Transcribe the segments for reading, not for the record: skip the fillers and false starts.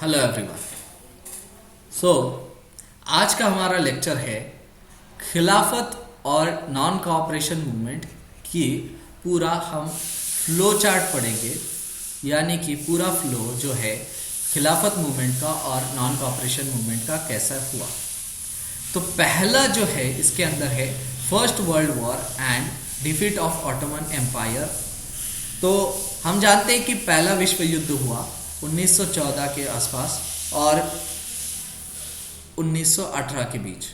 Hello everyone. सो आज का हमारा लेक्चर है खिलाफत और नॉन कोऑपरेशन मूवमेंट की पूरा हम फ्लो चार्ट पढ़ेंगे, यानी कि पूरा फ्लो जो है खिलाफत मूवमेंट का और नॉन कोऑपरेशन मूवमेंट का कैसा हुआ। तो पहला जो है इसके अंदर है first world war and defeat of Ottoman empire. तो हम जानते हैं कि पहला विश्व युद्ध हुआ 1914 के आसपास और 1918 के बीच।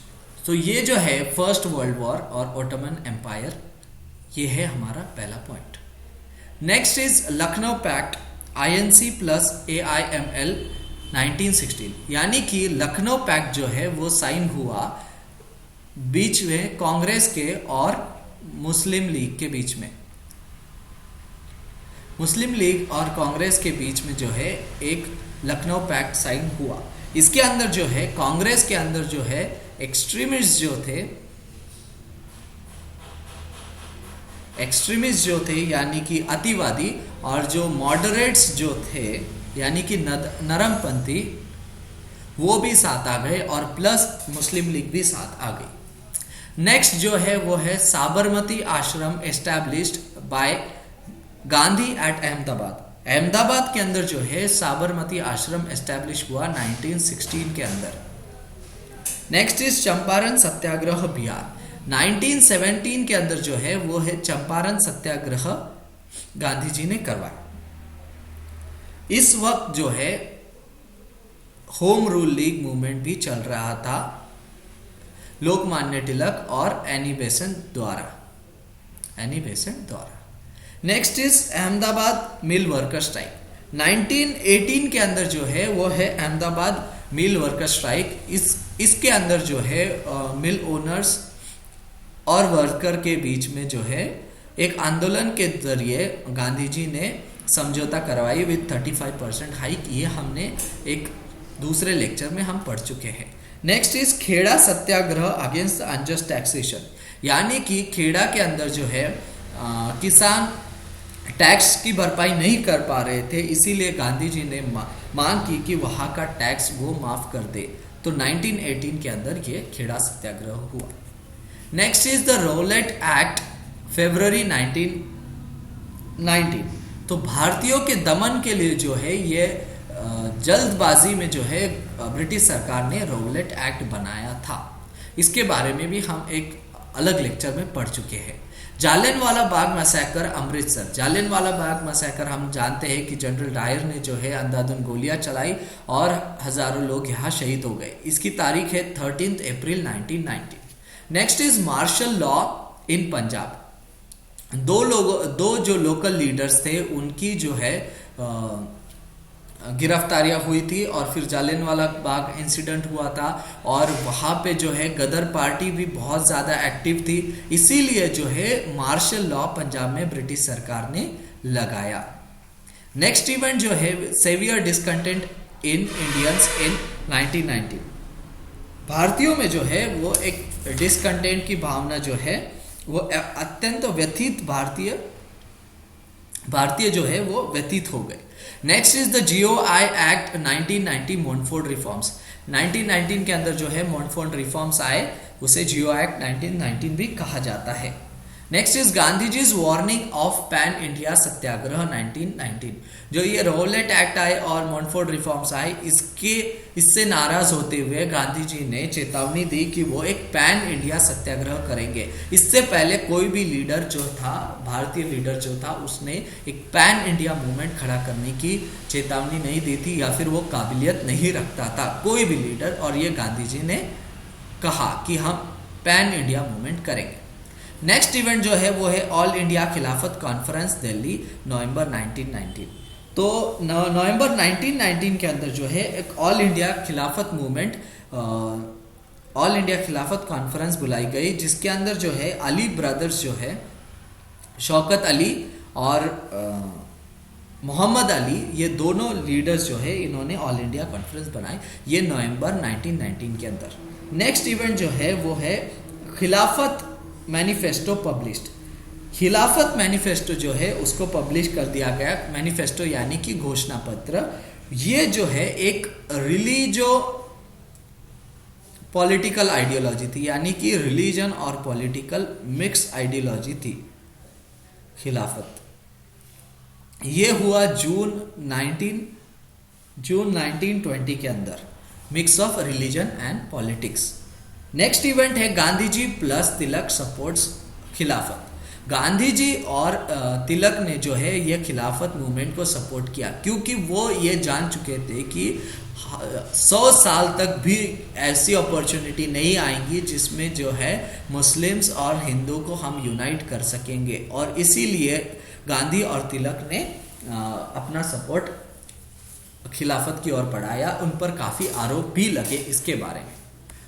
तो ये जो है फर्स्ट वर्ल्ड वॉर और ऑटोमन एम्पायर, ये है हमारा पहला point. Next is Lucknow pact INC plus AIML 1916, यानी कि लखनऊ पैक्ट जो है वो साइन हुआ बीच में कांग्रेस के और मुस्लिम लीग के बीच में। मुस्लिम लीग और कांग्रेस के बीच में जो है एक लखनऊ पैक्ट साइन हुआ। इसके अंदर जो है कांग्रेस के अंदर जो है एक्सट्रीमिस्ट जो थे यानी कि अतिवादी, और जो मॉडरेट्स जो थे यानी कि नरमपंथी, वो भी साथ आ गए और प्लस मुस्लिम लीग भी साथ आ गई। नेक्स्ट जो है वो है Sabarmati Ashram established by Gandhi at Ahmedabad. Ahmedabad के अंदर जो है साबरमती आश्रम एस्टैब्लिश हुआ 1916 के अंदर। नेक्स्ट इज चंपारण सत्याग्रह बिहार। 1917 के अंदर जो है वो है चंपारण सत्याग्रह गांधी जी ने करवाया। इस वक्त जो है होम रूल लीग मूवमेंट भी चल रहा था लोकमान्य तिलक और एनी बेसेंट द्वारा। Next is Ahmedabad mill worker strike. 1918 के अंदर जो है वो है अहमदाबाद मिल वर्कर स्ट्राइक। इसके अंदर जो है मिल ओनर्स और वर्कर के बीच में जो है एक आंदोलन के जरिए गांधी जी ने समझौता करवाई विद 35% हाइक। ये हमने एक दूसरे लेक्चर में हम पढ़ चुके हैं। Next is Kheda Satyagraha against unjust taxation, यानी कि खेड़ा के अंदर जो है किसान टैक्स की भरपाई नहीं कर पा रहे थे, इसीलिए गांधी जी ने मांग की कि वहाँ का टैक्स वो माफ कर दे। तो 1918 के अंदर ये खेड़ा सत्याग्रह हुआ। Next is the Rowlatt act February 1919। तो भारतीयों के दमन के लिए जो है ये जल्दबाजी में जो है ब्रिटिश सरकार ने रोलेट एक्ट बनाया था। इसके बारे में भी हम एक अलग लेक्चर में पढ़ चुके हैं। जालियनवाला बाग मैसेकर अमृतसर। जालियनवाला बाग मैसेकर हम जानते हैं कि जनरल डायर ने जो है अंधाधुंध गोलियां चलाई और हजारों लोग यहाँ शहीद हो गए। इसकी तारीख है 13 अप्रैल 1919। Next is martial law in Punjab. दो जो लोकल लीडर्स थे उनकी जो है गिरफ्तारियां हुई थी और फिर जालियनवाला बाग इंसिडेंट हुआ था और वहाँ पे जो है गदर पार्टी भी बहुत ज़्यादा एक्टिव थी, इसीलिए जो है मार्शल लॉ पंजाब में ब्रिटिश सरकार ने लगाया। नेक्स्ट इवेंट जो है severe discontent in Indians in 1919। भारतीयों में जो है वो एक डिसकंटेंट की भावना जो है वो अत्यंत व्यथित भारतीय जो है वो व्यतीत हो गए। Next is the GOI act 1990 Montford reforms. 1919 के अंदर जो है मॉन्टफोर्ड रिफॉर्म्स आए, उसे GOI एक्ट 1919 भी कहा जाता है। Next is Gandhi ji's warning of pan India satyagraha 1919। जो ये रोलेट एक्ट आए और मॉन्टफोर्ड रिफॉर्म्स आए, इससे नाराज होते हुए गांधी जी ने चेतावनी दी कि वो एक पैन इंडिया सत्याग्रह करेंगे। इससे पहले कोई भी लीडर जो था, भारतीय लीडर जो था, उसने एक पैन इंडिया मूवमेंट खड़ा करने की चेतावनी नहीं दी थी या फिर वो काबिलियत नहीं रखता था कोई भी लीडर, और ये गांधी जी ने कहा कि हम पैन इंडिया मूवमेंट करेंगे। नेक्स्ट इवेंट जो है वो है ऑल इंडिया खिलाफत कॉन्फ्रेंस दिल्ली नवंबर 1919। तो नवंबर 1919 के अंदर जो है एक ऑल इंडिया खिलाफत मूवमेंट, ऑल इंडिया खिलाफत कॉन्फ्रेंस बुलाई गई, जिसके अंदर जो है अली ब्रदर्स जो है शौकत अली और मोहम्मद अली, ये दोनों लीडर्स जो है इन्होंने ऑल इंडिया कॉन्फ्रेंस बनाई, ये नवंबर 1919 के अंदर। नेक्स्ट इवेंट जो है वो है खिलाफत मैनिफेस्टो पब्लिश्ड। खिलाफत मैनिफेस्टो जो है उसको पब्लिश कर दिया गया। मैनिफेस्टो यानी कि घोषणा पत्र। ये जो है एक रिलीजो पॉलिटिकल आइडियोलॉजी थी, यानी कि रिलीजन और पॉलिटिकल मिक्स आइडियोलॉजी थी खिलाफत। ये हुआ जून 1920 के अंदर, mix of religion and politics. Next event है गांधी जी प्लस तिलक सपोर्ट्स खिलाफत। गांधी जी और तिलक ने जो है ये खिलाफत मूवमेंट को सपोर्ट किया, क्योंकि वो ये जान चुके थे कि 100 साल तक भी ऐसी अपॉर्चुनिटी नहीं आएंगी जिसमें जो है मुस्लिम्स और हिंदू को हम यूनाइट कर सकेंगे। और इसीलिए गांधी और तिलक ने अपना सपोर्ट खिलाफत की ओर बढ़ाया। उन पर काफ़ी आरोप भी लगे इसके बारे में,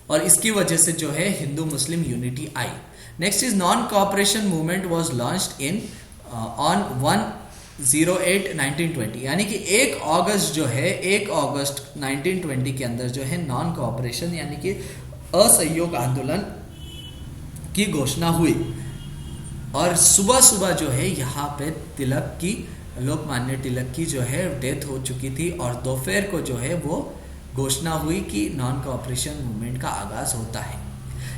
और इसकी वजह से जो है हिंदू मुस्लिम यूनिटी आई। Next is non cooperation movement was launched in on 1/08/1920, यानी कि 1 अगस्त जो है 1 अगस्त 1920 के अंदर जो है नॉन कोऑपरेशन यानी कि असहयोग आंदोलन की घोषणा हुई। और सुबह सुबह जो है यहाँ पे तिलक की, लोकमान्य तिलक की जो है डेथ हो चुकी थी, और दोपहर को जो है वो घोषणा हुई कि नॉन कोऑपरेशन मूवमेंट का आगाज होता है।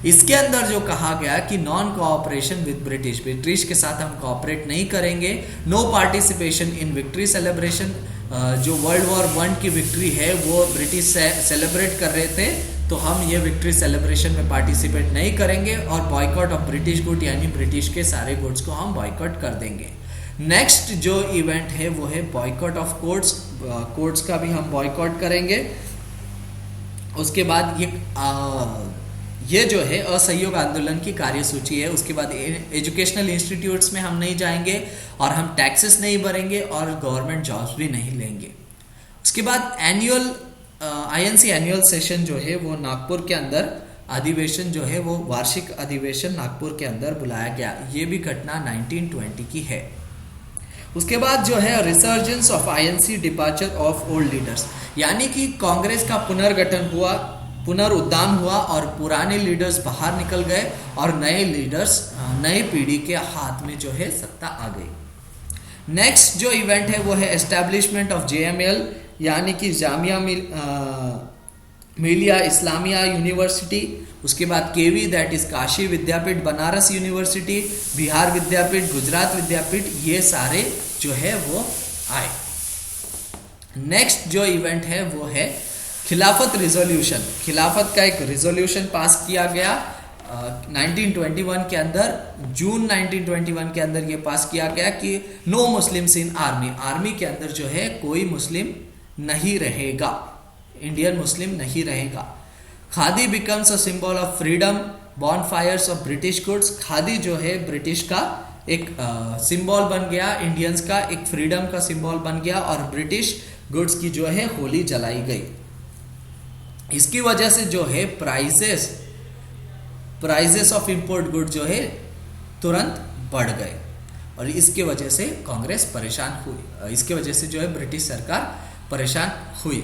इसके अंदर जो कहा गया कि non cooperation with British, British के साथ हम कोऑपरेट नहीं करेंगे। No participation in victory celebration, जो वर्ल्ड वॉर 1 की विक्ट्री है वो ब्रिटिश सेलिब्रेट कर रहे थे, तो हम ये विक्ट्री सेलिब्रेशन में पार्टिसिपेट नहीं करेंगे। और बॉयकॉट ऑफ ब्रिटिश गुड, यानी ब्रिटिश के सारे गुड्स को हम बॉयकॉट कर देंगे। नेक्स्ट जो इवेंट है वो है बॉयकॉट ऑफ कोर्ट्स, कोर्ट्स का भी हम बॉयकॉट करेंगे। उसके बाद ये जो है असहयोग आंदोलन की कार्यसूची है। उसके बाद एजुकेशनल इंस्टीट्यूट्स में हम नहीं जाएंगे, और हम टैक्सेस नहीं भरेंगे, और गवर्नमेंट जॉब्स भी नहीं लेंगे। उसके बाद एनुअल INC एनुअल सेशन जो है वो नागपुर के अंदर, अधिवेशन जो है वो वार्षिक अधिवेशन नागपुर के अंदर बुलाया गया। ये भी घटना 1920 की है। उसके बाद जो है resurgence of INC, departure of old leaders, यानी कि कांग्रेस का पुनर्गठन हुआ, पुनरुद्धान हुआ, और पुराने लीडर्स बाहर निकल गए और नए लीडर्स, नई पीढ़ी के हाथ में जो है सत्ता आ गई। नेक्स्ट जो इवेंट है वो है एस्टैब्लिशमेंट ऑफ JML, यानी कि जामिया मिलिया इस्लामिया यूनिवर्सिटी। उसके बाद KV, that is Kashi Vidyapith, Banaras university, Bihar Vidyapith, Gujarat Vidyapith, ये सारे जो है वो आए। नेक्स्ट जो इवेंट है वो है खिलाफत रिजोल्यूशन। खिलाफत का एक रिजोल्यूशन पास किया गया 1921 के अंदर, जून 1921 के अंदर ये पास किया गया कि no Muslims in army, army के अंदर जो है कोई मुस्लिम नहीं रहेगा, इंडियन मुस्लिम नहीं रहेगा। Khadi becomes a symbol of freedom, bonfires of British goods, khadi जो है ब्रिटिश का एक सिंबल बन गया, इंडियंस का एक फ्रीडम का सिंबल बन गया, और ब्रिटिश गुड्स की जो है होली जलाई गई। इसकी वजह से जो है प्राइसेस ऑफ इंपोर्ट गुड जो है तुरंत बढ़ गए, और इसके वजह से कांग्रेस परेशान हुई, इसके वजह से जो है ब्रिटिश सरकार परेशान हुई।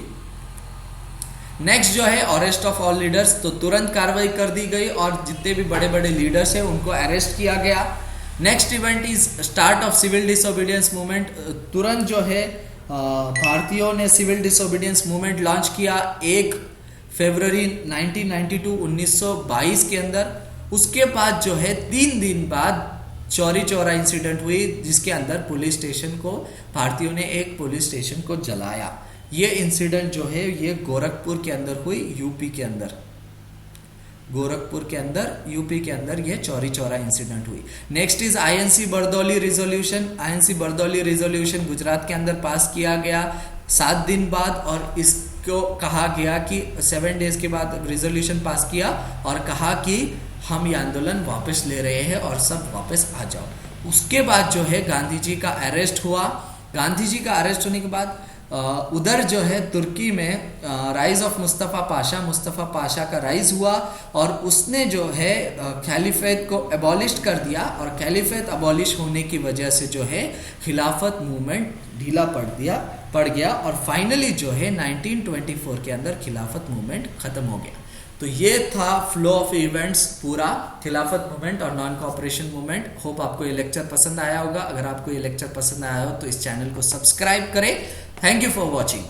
नेक्स्ट जो है अरेस्ट ऑफ ऑल लीडर्स, तो तुरंत कार्रवाई कर दी गई और जितने भी बड़े बड़े लीडर्स हैं उनको अरेस्ट किया गया। Next event is start of civil disobedience movement, तुरंत जो है भारतीयों ने सिविल डिसोबीडियंस मूवमेंट लॉन्च किया 1 फरवरी 1922 के अंदर। उसके बाद जो है 3 दिन बाद चौरी चौरा इंसिडेंट हुई, जिसके अंदर पुलिस स्टेशन को, भारतीयों ने एक पुलिस स्टेशन को जलाया। ये इंसिडेंट जो है ये गोरखपुर के अंदर हुई, यूपी के अंदर, गोरखपुर के अंदर, यूपी के अंदर ये चौरी चौरा इंसिडेंट हुई। Next is INC Bardoli resolution. INC Bardoli resolution Gujarat के अंदर पास किया गया 7 दिन बाद, और इसको कहा गया कि 7 डेज के बाद रिजोल्यूशन पास किया और कहा कि हम ये आंदोलन वापस ले रहे हैं और सब वापस आ जाओ। उसके बाद जो है गांधी जी का अरेस्ट हुआ। गांधी जी का अरेस्ट होने के बाद उधर जो है तुर्की में राइज ऑफ मुस्तफ़ा पाशा का राइज हुआ, और उसने जो है खलीफेत को एबॉलिश कर दिया, और खलीफेत एबॉलिश होने की वजह से जो है खिलाफत मूवमेंट ढीला पड़ गया, और फाइनली जो है 1924 के अंदर खिलाफत मूवमेंट खत्म हो गया। तो ये था फ्लो ऑफ इवेंट्स पूरा खिलाफत मूवमेंट और नॉन कॉपरेशन मूवमेंट। होप आपको ये लेक्चर पसंद आया होगा। अगर आपको ये लेक्चर पसंद आया हो तो इस चैनल को सब्सक्राइब करें। Thank you for watching.